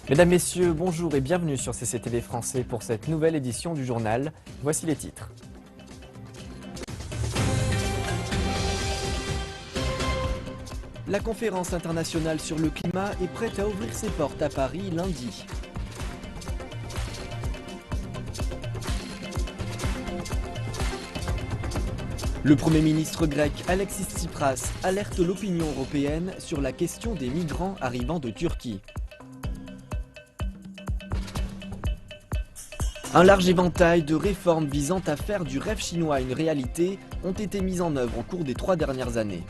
Mesdames, Messieurs, bonjour et bienvenue sur CCTV Français pour cette nouvelle édition du journal. Voici les titres. La conférence internationale sur le climat est prête à ouvrir ses portes à Paris lundi. Le Premier ministre grec Alexis Tsipras alerte l'opinion européenne sur la question des migrants arrivant de Turquie. Un large éventail de réformes visant à faire du rêve chinois une réalité ont été mises en œuvre au cours des 3 dernières années.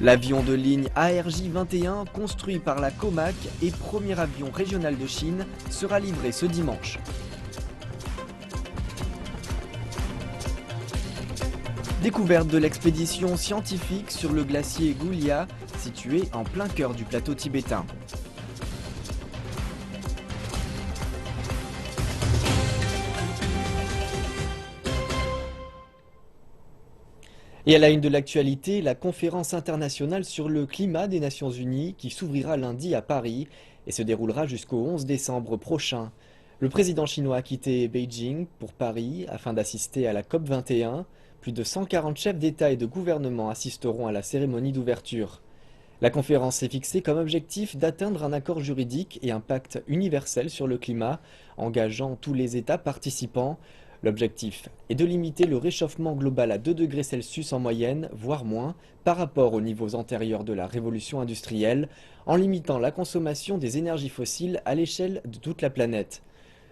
L'avion de ligne ARJ-21, construit par la Comac et premier avion régional de Chine, sera livré ce dimanche. Découverte de l'expédition scientifique sur le glacier Goulia, situé en plein cœur du plateau tibétain. Et à la une de l'actualité, la conférence internationale sur le climat des Nations Unies qui s'ouvrira lundi à Paris et se déroulera jusqu'au 11 décembre prochain. Le président chinois a quitté Beijing pour Paris afin d'assister à la COP21. Plus de 140 chefs d'État et de gouvernement assisteront à la cérémonie d'ouverture. La conférence s'est fixée comme objectif d'atteindre un accord juridique et un pacte universel sur le climat, engageant tous les États participants. L'objectif est de limiter le réchauffement global à 2 degrés Celsius en moyenne, voire moins, par rapport aux niveaux antérieurs de la révolution industrielle, en limitant la consommation des énergies fossiles à l'échelle de toute la planète.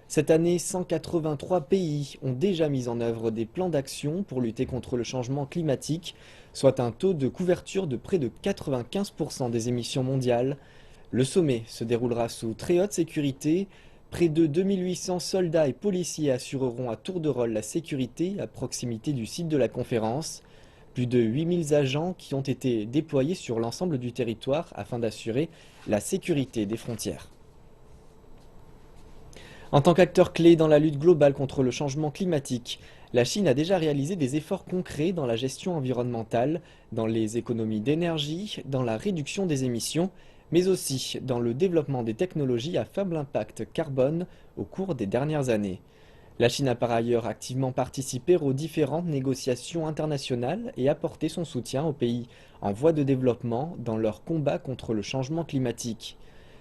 Cette année, 183 pays ont déjà mis en œuvre des plans d'action pour lutter contre le changement climatique, soit un taux de couverture de près de 95% des émissions mondiales. Le sommet se déroulera sous très haute sécurité. Près de 2800 soldats et policiers assureront à tour de rôle la sécurité à proximité du site de la conférence. Plus de 8000 agents qui ont été déployés sur l'ensemble du territoire afin d'assurer la sécurité des frontières. En tant qu'acteur clé dans la lutte globale contre le changement climatique, la Chine a déjà réalisé des efforts concrets dans la gestion environnementale, dans les économies d'énergie, dans la réduction des émissions, mais aussi dans le développement des technologies à faible impact carbone au cours des dernières années. La Chine a par ailleurs activement participé aux différentes négociations internationales et apporté son soutien aux pays en voie de développement dans leur combat contre le changement climatique.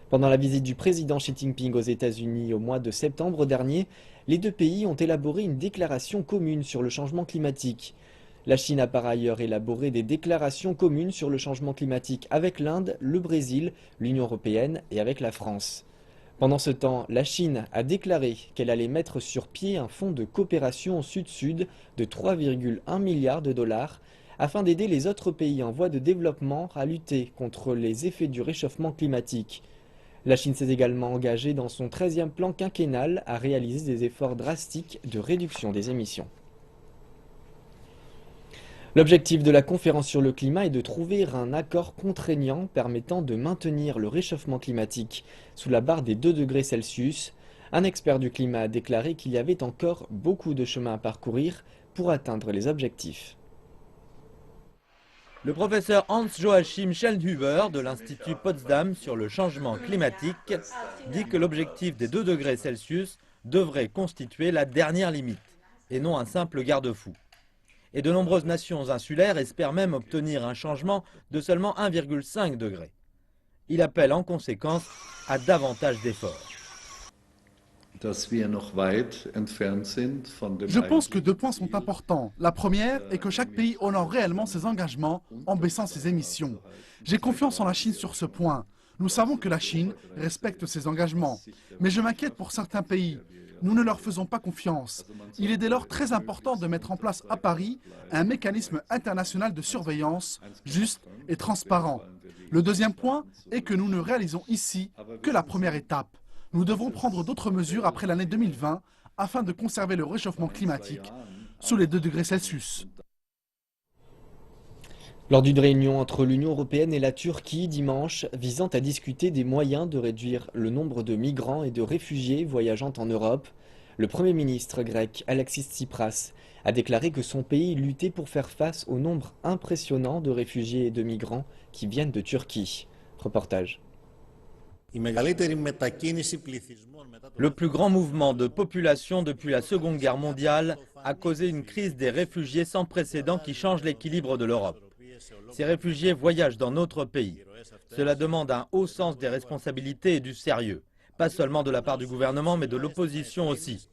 Pendant la visite du président Xi Jinping aux États-Unis au mois de septembre dernier, les deux pays ont élaboré une déclaration commune sur le changement climatique. La Chine a par ailleurs élaboré des déclarations communes sur le changement climatique avec l'Inde, le Brésil, l'Union européenne et avec la France. Pendant ce temps, la Chine a déclaré qu'elle allait mettre sur pied un fonds de coopération sud-sud de 3,1 milliards de dollars afin d'aider les autres pays en voie de développement à lutter contre les effets du réchauffement climatique. La Chine s'est également engagée dans son 13e plan quinquennal à réaliser des efforts drastiques de réduction des émissions. L'objectif de la conférence sur le climat est de trouver un accord contraignant permettant de maintenir le réchauffement climatique sous la barre des 2 degrés Celsius. Un expert du climat a déclaré qu'il y avait encore beaucoup de chemin à parcourir pour atteindre les objectifs. Le professeur Hans-Joachim Schellnhuber de l'Institut Potsdam sur le changement climatique dit que l'objectif des 2 degrés Celsius devrait constituer la dernière limite et non un simple garde-fou. Et de nombreuses nations insulaires espèrent même obtenir un changement de seulement 1,5 degré. Il appelle en conséquence à davantage d'efforts. Je pense que 2 points sont importants. La première est que chaque pays honore réellement ses engagements en baissant ses émissions. J'ai confiance en la Chine sur ce point. Nous savons que la Chine respecte ses engagements. Mais je m'inquiète pour certains pays. Nous ne leur faisons pas confiance. Il est dès lors très important de mettre en place à Paris un mécanisme international de surveillance juste et transparent. Le deuxième point est que nous ne réalisons ici que la première étape. Nous devrons prendre d'autres mesures après l'année 2020 afin de conserver le réchauffement climatique sous les 2 degrés Celsius. Lors d'une réunion entre l'Union européenne et la Turquie dimanche, visant à discuter des moyens de réduire le nombre de migrants et de réfugiés voyageant en Europe, le Premier ministre grec Alexis Tsipras a déclaré que son pays luttait pour faire face au nombre impressionnant de réfugiés et de migrants qui viennent de Turquie. Reportage. Le plus grand mouvement de population depuis la Seconde Guerre mondiale a causé une crise des réfugiés sans précédent qui change l'équilibre de l'Europe. Ces réfugiés voyagent dans notre pays. Cela demande un haut sens des responsabilités et du sérieux, pas seulement de la part du gouvernement, mais de l'opposition aussi.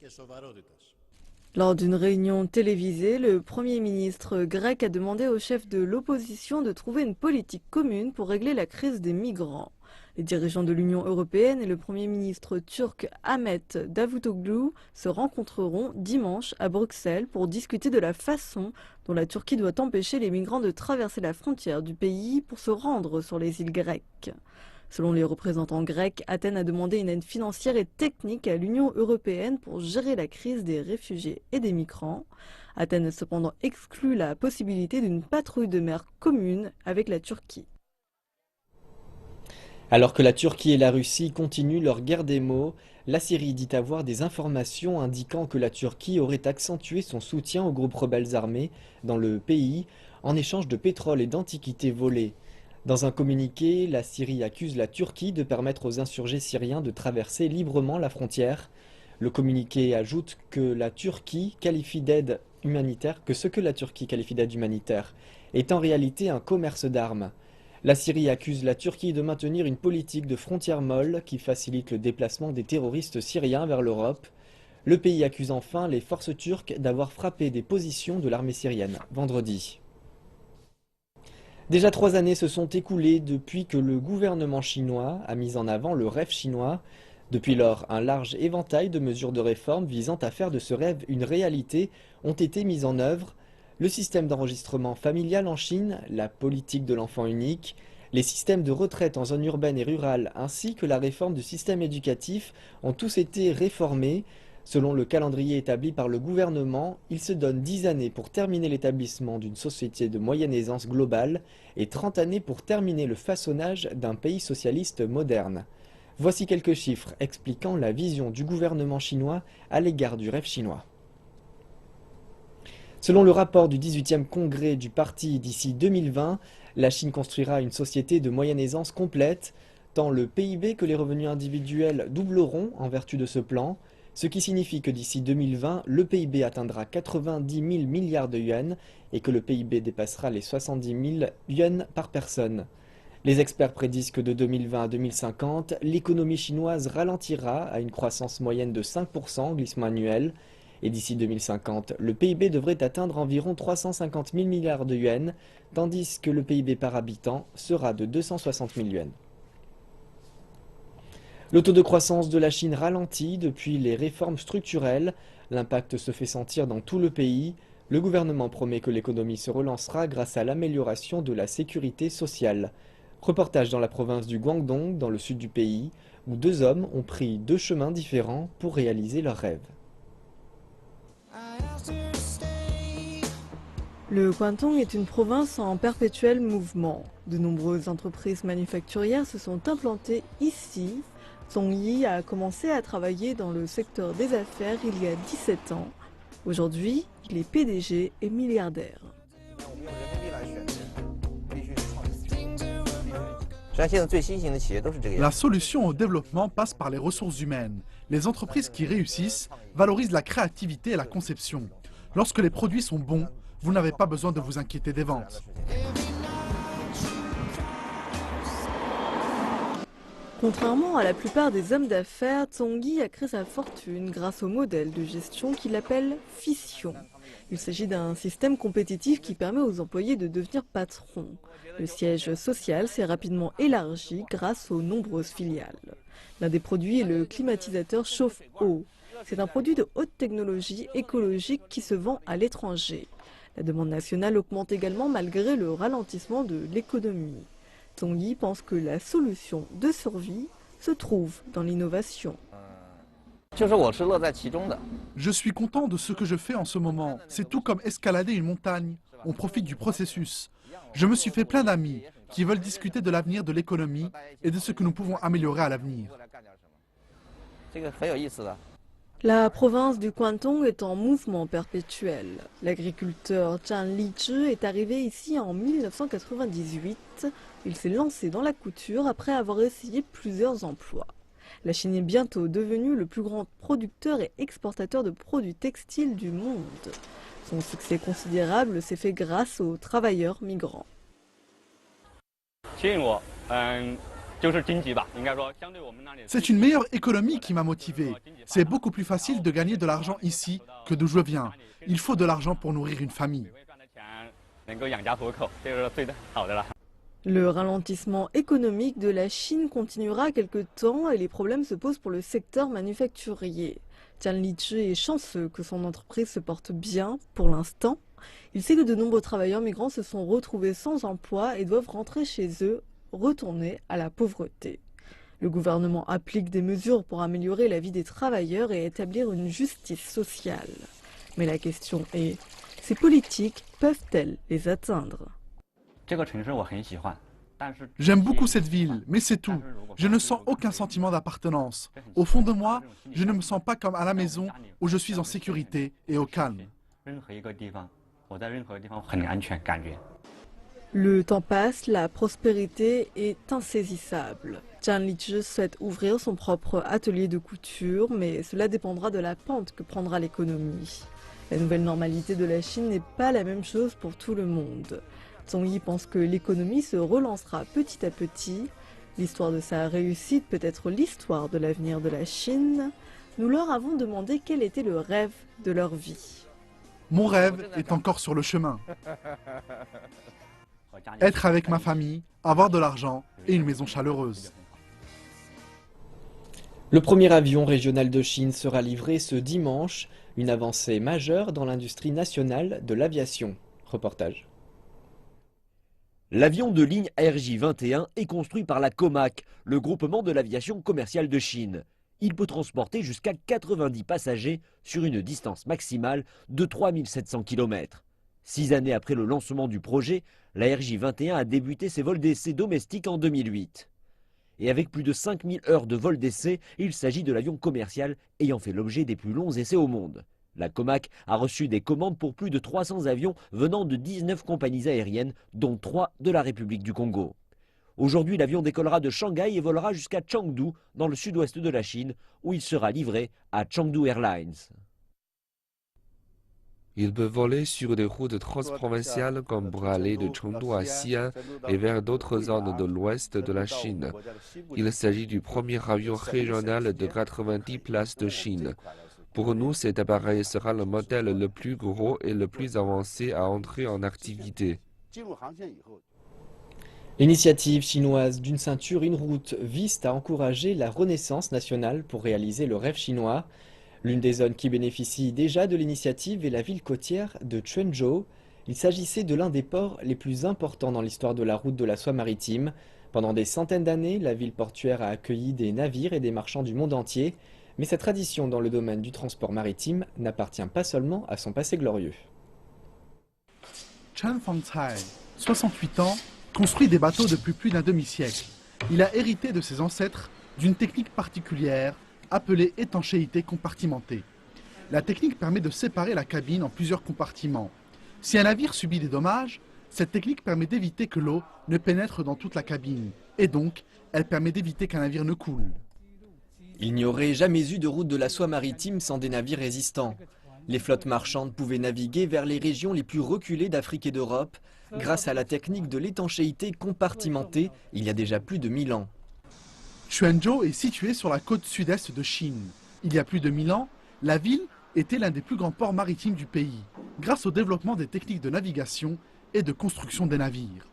Lors d'une réunion télévisée, le Premier ministre grec a demandé au chef de l'opposition de trouver une politique commune pour régler la crise des migrants. Les dirigeants de l'Union européenne et le Premier ministre turc Ahmet Davutoglu se rencontreront dimanche à Bruxelles pour discuter de la façon dont la Turquie doit empêcher les migrants de traverser la frontière du pays pour se rendre sur les îles grecques. Selon les représentants grecs, Athènes a demandé une aide financière et technique à l'Union européenne pour gérer la crise des réfugiés et des migrants. Athènes a cependant exclu la possibilité d'une patrouille de mer commune avec la Turquie. Alors que la Turquie et la Russie continuent leur guerre des mots, la Syrie dit avoir des informations indiquant que la Turquie aurait accentué son soutien aux groupes rebelles armés dans le pays en échange de pétrole et d'antiquités volées. Dans un communiqué, la Syrie accuse la Turquie de permettre aux insurgés syriens de traverser librement la frontière. Le communiqué ajoute que la Turquie qualifie d'aide humanitaire, que ce que la Turquie qualifie d'aide humanitaire est en réalité un commerce d'armes. La Syrie accuse la Turquie de maintenir une politique de frontières molles qui facilite le déplacement des terroristes syriens vers l'Europe. Le pays accuse enfin les forces turques d'avoir frappé des positions de l'armée syrienne vendredi. Déjà 3 années se sont écoulées depuis que le gouvernement chinois a mis en avant le rêve chinois. Depuis lors, un large éventail de mesures de réforme visant à faire de ce rêve une réalité ont été mises en œuvre. Le système d'enregistrement familial en Chine, la politique de l'enfant unique, les systèmes de retraite en zone urbaine et rurale ainsi que la réforme du système éducatif ont tous été réformés. Selon le calendrier établi par le gouvernement, il se donne 10 années pour terminer l'établissement d'une société de moyenne aisance globale et 30 années pour terminer le façonnage d'un pays socialiste moderne. Voici quelques chiffres expliquant la vision du gouvernement chinois à l'égard du rêve chinois. Selon le rapport du 18e congrès du parti d'ici 2020, la Chine construira une société de moyenne aisance complète. Tant le PIB que les revenus individuels doubleront en vertu de ce plan, ce qui signifie que d'ici 2020, le PIB atteindra 90 000 milliards de yuans et que le PIB dépassera les 70 000 yuans par personne. Les experts prédisent que de 2020 à 2050, l'économie chinoise ralentira à une croissance moyenne de 5% glissement annuel. Et d'ici 2050, le PIB devrait atteindre environ 350 000 milliards de yuans, tandis que le PIB par habitant sera de 260 000 yuans. Le taux de croissance de la Chine ralentit depuis les réformes structurelles. L'impact se fait sentir dans tout le pays. Le gouvernement promet que l'économie se relancera grâce à l'amélioration de la sécurité sociale. Reportage dans la province du Guangdong, dans le sud du pays, où 2 hommes ont pris 2 chemins différents pour réaliser leurs rêves. Le Guangdong est une province en perpétuel mouvement. De nombreuses entreprises manufacturières se sont implantées ici. Song Yi a commencé à travailler dans le secteur des affaires il y a 17 ans. Aujourd'hui, il est PDG et milliardaire. La solution au développement passe par les ressources humaines. Les entreprises qui réussissent valorisent la créativité et la conception. Lorsque les produits sont bons, vous n'avez pas besoin de vous inquiéter des ventes. Contrairement à la plupart des hommes d'affaires, Song Yi a créé sa fortune grâce au modèle de gestion qu'il appelle fission. Il s'agit d'un système compétitif qui permet aux employés de devenir patrons. Le siège social s'est rapidement élargi grâce aux nombreuses filiales. L'un des produits est le climatisateur chauffe-eau. C'est un produit de haute technologie écologique qui se vend à l'étranger. La demande nationale augmente également malgré le ralentissement de l'économie. Song Yi pense que la solution de survie se trouve dans l'innovation. Je suis content de ce que je fais en ce moment. C'est tout comme escalader une montagne. On profite du processus. Je me suis fait plein d'amis qui veulent discuter de l'avenir de l'économie et de ce que nous pouvons améliorer à l'avenir. La province du Guangdong est en mouvement perpétuel. L'agriculteur Zhang Lizhi est arrivé ici en 1998. Il s'est lancé dans la couture après avoir essayé plusieurs emplois. La Chine est bientôt devenue le plus grand producteur et exportateur de produits textiles du monde. Son succès considérable s'est fait grâce aux travailleurs migrants. C'est une meilleure économie qui m'a motivé. C'est beaucoup plus facile de gagner de l'argent ici que d'où je viens. Il faut de l'argent pour nourrir une famille. Le ralentissement économique de la Chine continuera quelque temps et les problèmes se posent pour le secteur manufacturier. Zhang Lizhi est chanceux que son entreprise se porte bien pour l'instant. Il sait que de nombreux travailleurs migrants se sont retrouvés sans emploi et doivent rentrer chez eux, retourner à la pauvreté. Le gouvernement applique des mesures pour améliorer la vie des travailleurs et établir une justice sociale. Mais la question est, ces politiques peuvent-elles les atteindre ? J'aime beaucoup cette ville, mais c'est tout. Je ne sens aucun sentiment d'appartenance. Au fond de moi, je ne me sens pas comme à la maison où je suis en sécurité et au calme. Le temps passe, la prospérité est insaisissable. Zhang Lizhi souhaite ouvrir son propre atelier de couture, mais cela dépendra de la pente que prendra l'économie. La nouvelle normalité de la Chine n'est pas la même chose pour tout le monde. Zhong Yi pense que l'économie se relancera petit à petit. L'histoire de sa réussite peut être l'histoire de l'avenir de la Chine. Nous leur avons demandé quel était le rêve de leur vie. Mon rêve est encore sur le chemin. Être avec ma famille, avoir de l'argent et une maison chaleureuse. Le premier avion régional de Chine sera livré ce dimanche, une avancée majeure dans l'industrie nationale de l'aviation. Reportage. L'avion de ligne ARJ-21 est construit par la COMAC, le groupement de l'aviation commerciale de Chine. Il peut transporter jusqu'à 90 passagers sur une distance maximale de 3700 km. 6 années après le lancement du projet, l'ARJ-21 a débuté ses vols d'essai domestiques en 2008. Et avec plus de 5000 heures de vol d'essai, il s'agit de l'avion commercial ayant fait l'objet des plus longs essais au monde. La COMAC a reçu des commandes pour plus de 300 avions venant de 19 compagnies aériennes, dont 3 de la République du Congo. Aujourd'hui, l'avion décollera de Shanghai et volera jusqu'à Chengdu, dans le sud-ouest de la Chine, où il sera livré à Chengdu Airlines. Il peut voler sur des routes transprovinciales comme pour aller de Chengdu à Xi'an et vers d'autres zones de l'ouest de la Chine. Il s'agit du premier avion régional de 90 places de Chine. Pour nous, cet appareil sera le modèle le plus gros et le plus avancé à entrer en activité. L'initiative chinoise d'une ceinture, une route vise à encourager la renaissance nationale pour réaliser le rêve chinois. L'une des zones qui bénéficie déjà de l'initiative est la ville côtière de Quanzhou. Il s'agissait de l'un des ports les plus importants dans l'histoire de la route de la soie maritime. Pendant des centaines d'années, la ville portuaire a accueilli des navires et des marchands du monde entier. Mais sa tradition dans le domaine du transport maritime n'appartient pas seulement à son passé glorieux. Chen Fangcai, 68 ans, construit des bateaux depuis plus d'un demi-siècle. Il a hérité de ses ancêtres d'une technique particulière appelée étanchéité compartimentée. La technique permet de séparer la cabine en plusieurs compartiments. Si un navire subit des dommages, cette technique permet d'éviter que l'eau ne pénètre dans toute la cabine. Et donc, elle permet d'éviter qu'un navire ne coule. Il n'y aurait jamais eu de route de la soie maritime sans des navires résistants. Les flottes marchandes pouvaient naviguer vers les régions les plus reculées d'Afrique et d'Europe grâce à la technique de l'étanchéité compartimentée il y a déjà plus de 1000 ans. Quanzhou est située sur la côte sud-est de Chine. Il y a plus de 1000 ans, la ville était l'un des plus grands ports maritimes du pays, grâce au développement des techniques de navigation et de construction des navires.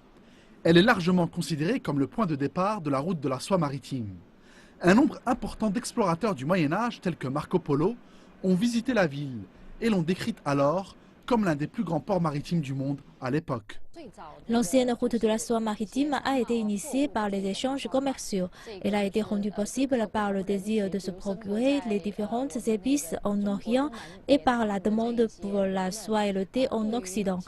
Elle est largement considérée comme le point de départ de la route de la soie maritime. Un nombre important d'explorateurs du Moyen-Âge, tels que Marco Polo, ont visité la ville et l'ont décrite alors comme l'un des plus grands ports maritimes du monde à l'époque. L'ancienne route de la soie maritime a été initiée par les échanges commerciaux. Elle a été rendue possible par le désir de se procurer les différentes épices en Orient et par la demande pour la soie et le thé en Occident.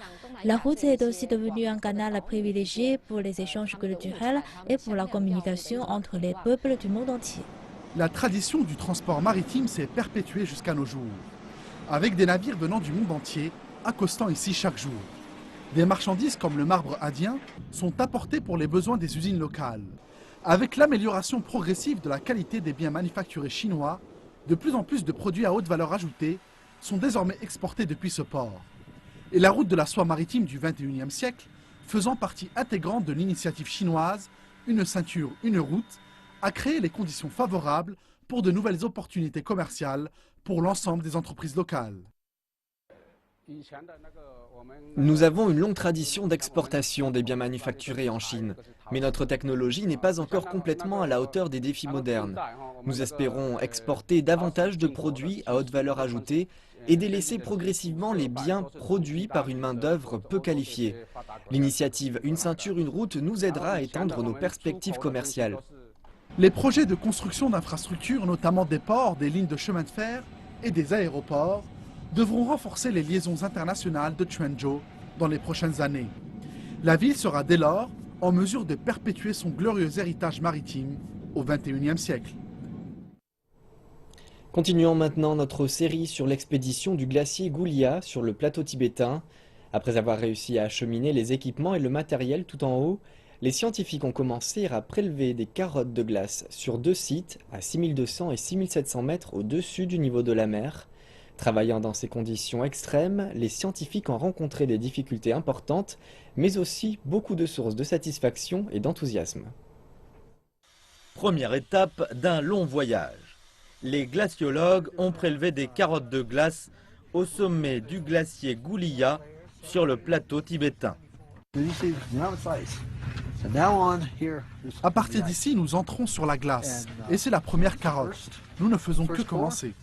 La route est aussi devenue un canal privilégié pour les échanges culturels et pour la communication entre les peuples du monde entier. La tradition du transport maritime s'est perpétuée jusqu'à nos jours, avec des navires venant du monde entier, accostant ici chaque jour. Des marchandises comme le marbre indien sont apportées pour les besoins des usines locales. Avec l'amélioration progressive de la qualité des biens manufacturés chinois, de plus en plus de produits à haute valeur ajoutée sont désormais exportés depuis ce port. Et la route de la soie maritime du XXIe siècle, faisant partie intégrante de l'initiative chinoise « Une ceinture, une route », a créé les conditions favorables pour de nouvelles opportunités commerciales pour l'ensemble des entreprises locales. Nous avons une longue tradition d'exportation des biens manufacturés en Chine, mais notre technologie n'est pas encore complètement à la hauteur des défis modernes. Nous espérons exporter davantage de produits à haute valeur ajoutée et délaisser progressivement les biens produits par une main-d'œuvre peu qualifiée. L'initiative Une ceinture, une route nous aidera à étendre nos perspectives commerciales. Les projets de construction d'infrastructures, notamment des ports, des lignes de chemin de fer et des aéroports, devront renforcer les liaisons internationales de Quanzhou dans les prochaines années. La ville sera dès lors en mesure de perpétuer son glorieux héritage maritime au XXIe siècle. Continuons maintenant notre série sur l'expédition du glacier Goulia sur le plateau tibétain. Après avoir réussi à acheminer les équipements et le matériel tout en haut, les scientifiques ont commencé à prélever des carottes de glace sur 2 sites à 6200 et 6700 mètres au-dessus du niveau de la mer. Travaillant dans ces conditions extrêmes, les scientifiques ont rencontré des difficultés importantes, mais aussi beaucoup de sources de satisfaction et d'enthousiasme. Première étape d'un long voyage. Les glaciologues ont prélevé des carottes de glace au sommet du glacier Goulia sur le plateau tibétain. À partir d'ici, nous entrons sur la glace, et c'est la première carotte. Nous ne faisons que commencer.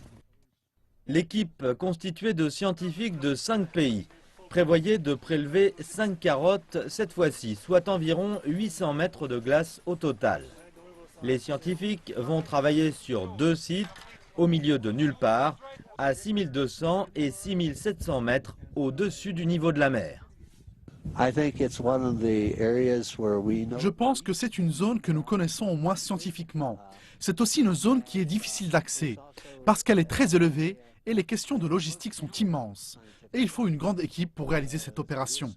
L'équipe constituée de scientifiques de 5 pays prévoyait de prélever 5 carottes cette fois-ci, soit environ 800 mètres de glace au total. Les scientifiques vont travailler sur 2 sites au milieu de nulle part, à 6200 et 6700 mètres au-dessus du niveau de la mer. Je pense que c'est une zone que nous connaissons au moins scientifiquement. C'est aussi une zone qui est difficile d'accès, parce qu'elle est très élevée et les questions de logistique sont immenses. Et il faut une grande équipe pour réaliser cette opération.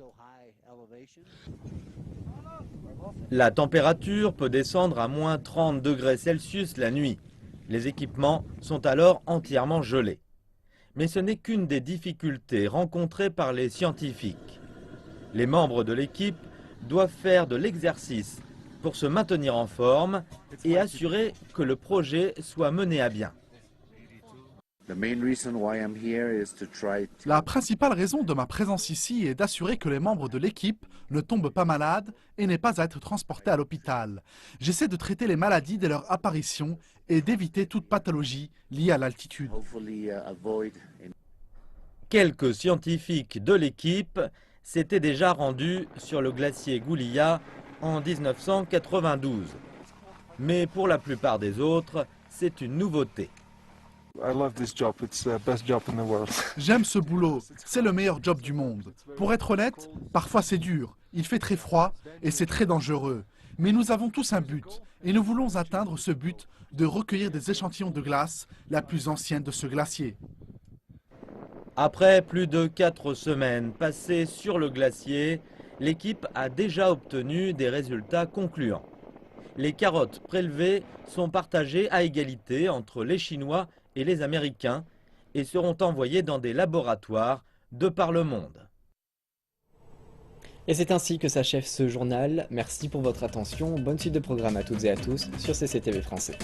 La température peut descendre à moins 30 degrés Celsius la nuit. Les équipements sont alors entièrement gelés. Mais ce n'est qu'une des difficultés rencontrées par les scientifiques. Les membres de l'équipe doivent faire de l'exercice pour se maintenir en forme et assurer que le projet soit mené à bien. La principale raison de ma présence ici est d'assurer que les membres de l'équipe ne tombent pas malades et n'aient pas à être transportés à l'hôpital. J'essaie de traiter les maladies dès leur apparition et d'éviter toute pathologie liée à l'altitude. Quelques scientifiques de l'équipe s'étaient déjà rendus sur le glacier Goulia en 1992. Mais pour la plupart des autres, c'est une nouveauté. J'aime ce boulot, c'est le meilleur job du monde. Pour être honnête, parfois c'est dur, il fait très froid et c'est très dangereux. Mais nous avons tous un but et nous voulons atteindre ce but de recueillir des échantillons de glace la plus ancienne de ce glacier. Après plus de 4 semaines passées sur le glacier, l'équipe a déjà obtenu des résultats concluants. Les carottes prélevées sont partagées à égalité entre les Chinois et les Américains et seront envoyées dans des laboratoires de par le monde. Et c'est ainsi que s'achève ce journal. Merci pour votre attention. Bonne suite de programme à toutes et à tous sur CCTV Français.